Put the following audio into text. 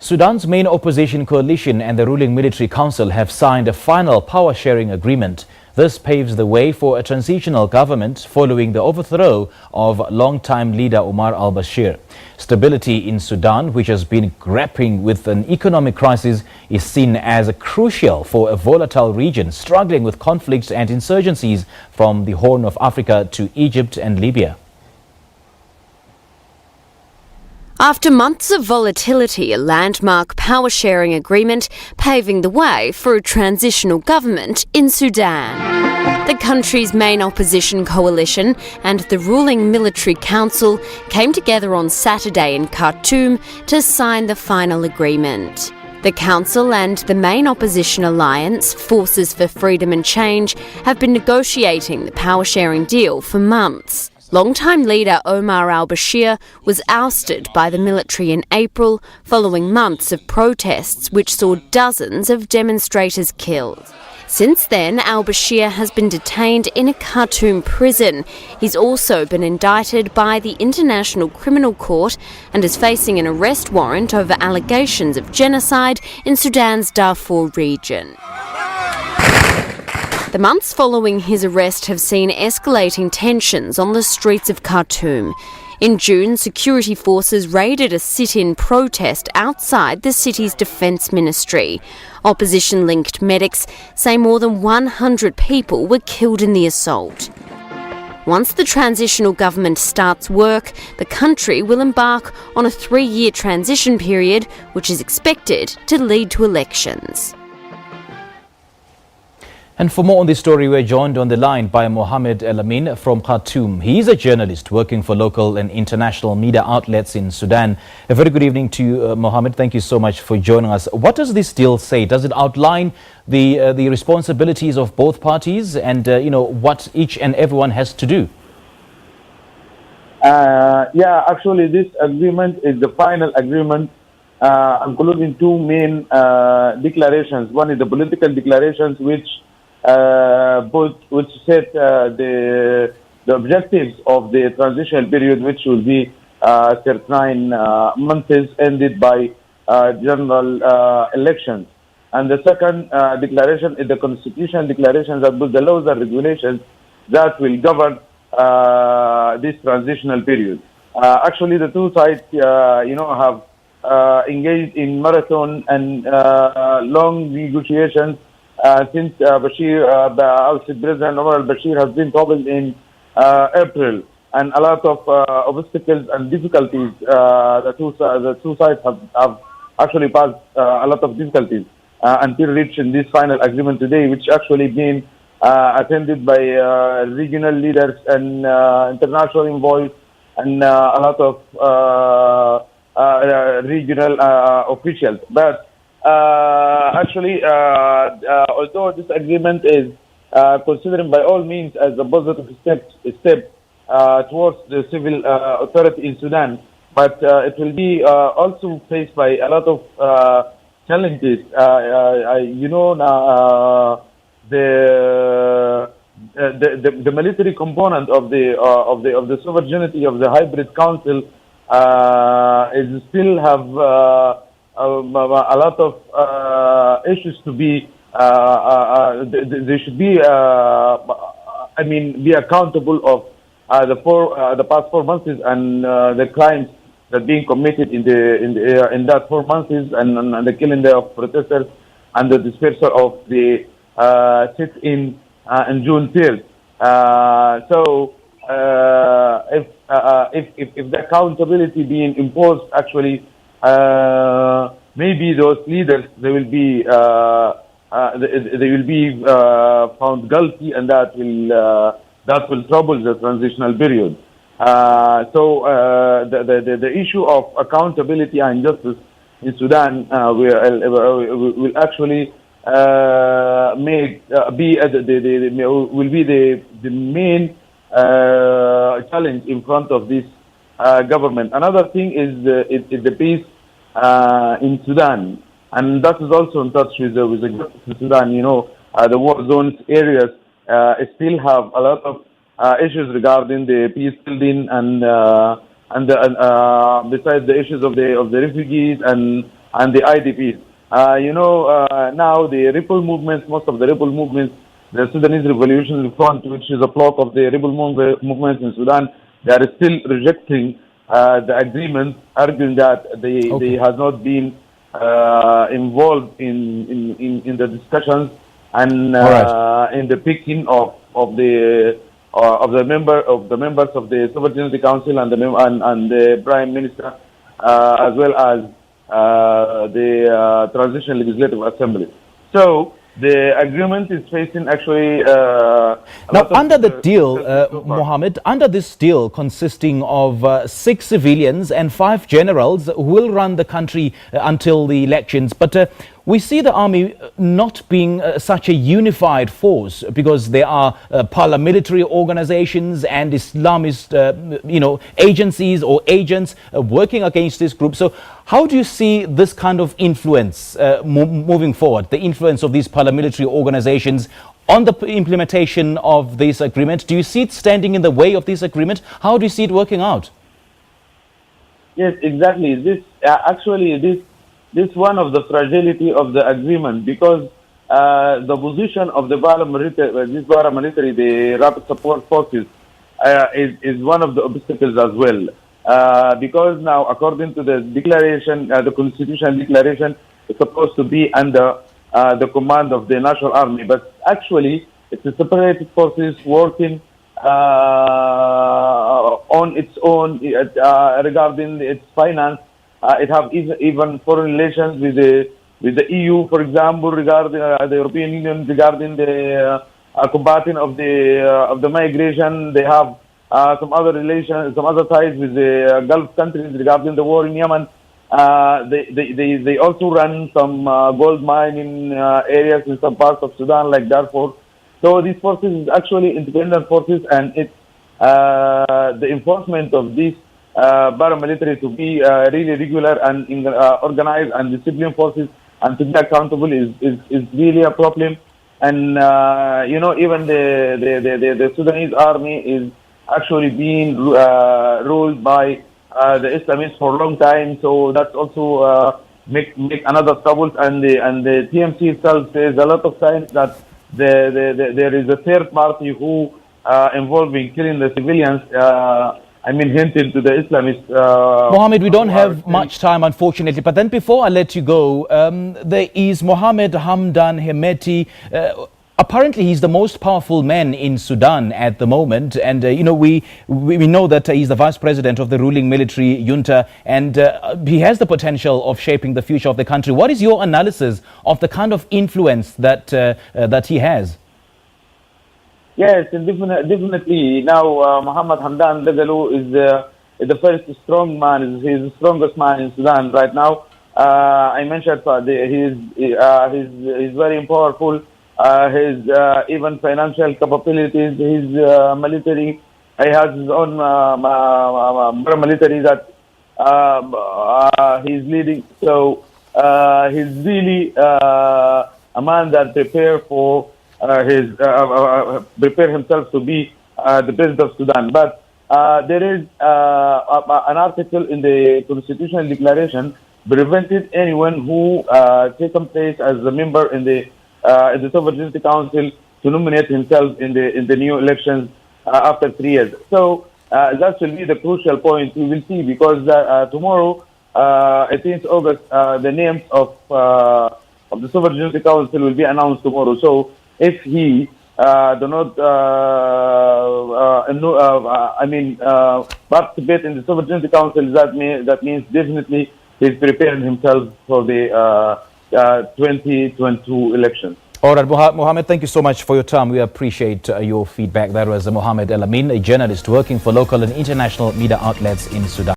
Sudan's main opposition coalition and the ruling military council have signed a final power-sharing agreement. This paves the way for a transitional government following the overthrow of longtime leader Omar al-Bashir. Stability in Sudan, which has been grappling with an economic crisis, is seen as crucial for a volatile region struggling with conflicts and insurgencies from the Horn of Africa to Egypt and Libya. After months of volatility, a landmark power-sharing agreement paving the way for a transitional government in Sudan. The country's main opposition coalition and the ruling military council came together on Saturday in Khartoum to sign the final agreement. The council and the main opposition alliance, Forces for Freedom and Change, have been negotiating the power-sharing deal for months. Longtime leader Omar al-Bashir was ousted by the military in April following months of protests which saw dozens of demonstrators killed. Since then, al-Bashir has been detained in a Khartoum prison. He's also been indicted by the International Criminal Court and is facing an arrest warrant over allegations of genocide in Sudan's Darfur region. The months following his arrest have seen escalating tensions on the streets of Khartoum. In June, security forces raided a sit-in protest outside the city's defence ministry. Opposition-linked medics say more than 100 people were killed in the assault. Once the transitional government starts work, the country will embark on a 3-year transition period, which is expected to lead to elections. And for more on this story, we're joined on the line by Mohammed El Amin from Khartoum. He is a journalist working for local and international media outlets in Sudan. A very good evening to you, Mohammed. Thank you so much for joining us. What does this deal say? Does it outline the responsibilities of both parties and, what each and everyone has to do? Actually, this agreement is the final agreement, including two main declarations. One is the political declarations, which set the objectives of the transitional period, which will be 39 months ended by general elections. And the second declaration is the constitutional declaration that puts the laws and regulations that will govern this transitional period. Actually, the two sides, have engaged in marathon and long negotiations since Bashir, President Omar al-Bashir, has been troubled in April, and a lot of obstacles and difficulties. The two sides have actually passed a lot of difficulties until reaching this final agreement today, which actually been attended by regional leaders and international envoys and a lot of regional officials. But although this agreement is considered by all means as a positive step towards the civil authority in Sudan, but it will be also faced by a lot of challenges. The military component of the sovereignty of the hybrid council is still have a lot of issues to be. They should be, be accountable of the past 4 months and the crimes that being committed in that 4 months and the killing of protesters and the dispersal of the sit-in June 3rd. If the accountability being imposed, actually, maybe those leaders they will be found guilty, and that will trouble the transitional period. The issue of accountability and justice in Sudan will actually will be the main challenge in front of this government. Another thing is the peace in Sudan, and that is also in touch with the justice in Sudan. The war zones areas still have a lot of issues regarding the peace building and besides the issues of the refugees and and the IDPs. Now the rebel movements, most of the rebel movements, the Sudanese Revolutionary Front, which is a block of the rebel movements in Sudan, they are still rejecting the agreement, arguing that they have not been involved in the discussions and in the picking of the members of the Sovereignty Council and the Prime Minister, as well as the Transition Legislative Assembly. So the agreement is facing actually now under the deal, Mohammed, under this deal consisting of 6 civilians and 5 generals who will run the country until the elections, but we see the army not being such a unified force because there are paramilitary organizations and Islamist, agencies or agents working against this group. So how do you see this kind of influence moving forward, the influence of these paramilitary organizations on the implementation of this agreement? Do you see it standing in the way of this agreement? How do you see it working out? Yes, exactly. This is one of the fragility of the agreement, because the position of the paramilitary, the rapid support forces, is one of the obstacles as well. Because now, according to the declaration, the Constitutional Declaration, it's supposed to be under the command of the National Army, but actually it's a separated forces working on its own regarding its finance. It have even foreign relations with the EU, for example, regarding the European Union, regarding the combating of the migration. They have some other relations, some other ties with the Gulf countries regarding the war in Yemen. They also run some gold mining areas in some parts of Sudan, like Darfur. So these forces is actually independent forces, and it's the enforcement of these paramilitary to be really regular and organized and disciplined forces and to be accountable is really a problem. And even the Sudanese army is actually being ruled by the Islamists for a long time, so that's also make another trouble. And the TMC itself says a lot of times that there is a third party who involved in killing the civilians. Hinted to the Islamists. Mohammed, we don't have much time, unfortunately. But then before I let you go, there is Mohammed Hamdan Hemeti. Apparently, he's the most powerful man in Sudan at the moment. And, we know that he's the vice president of the ruling military junta, and he has the potential of shaping the future of the country. What is your analysis of the kind of influence that he has? Yes, definitely. Now, Mohammed Hamdan Dagalo is the first strong man. He's the strongest man in Sudan right now. I mentioned he's very powerful. His even financial capabilities. His military. He has his own paramilitary that he's leading. So he's really a man that prepared for. Prepare himself to be the president of Sudan. But there is an article in the Constitutional Declaration prevented anyone who taken place as a member in the Sovereignty Council to nominate himself in the new elections after 3 years. So that will be the crucial point we will see, because tomorrow, 18th August, the names of the Sovereignty Council will be announced tomorrow. So if he do not participate in the Sovereignty Council, that means definitely he's preparing himself for the 2022 elections. All right, Mohammed, thank you so much for your time. We appreciate your feedback. That was Mohammed El Amin, a journalist working for local and international media outlets in Sudan.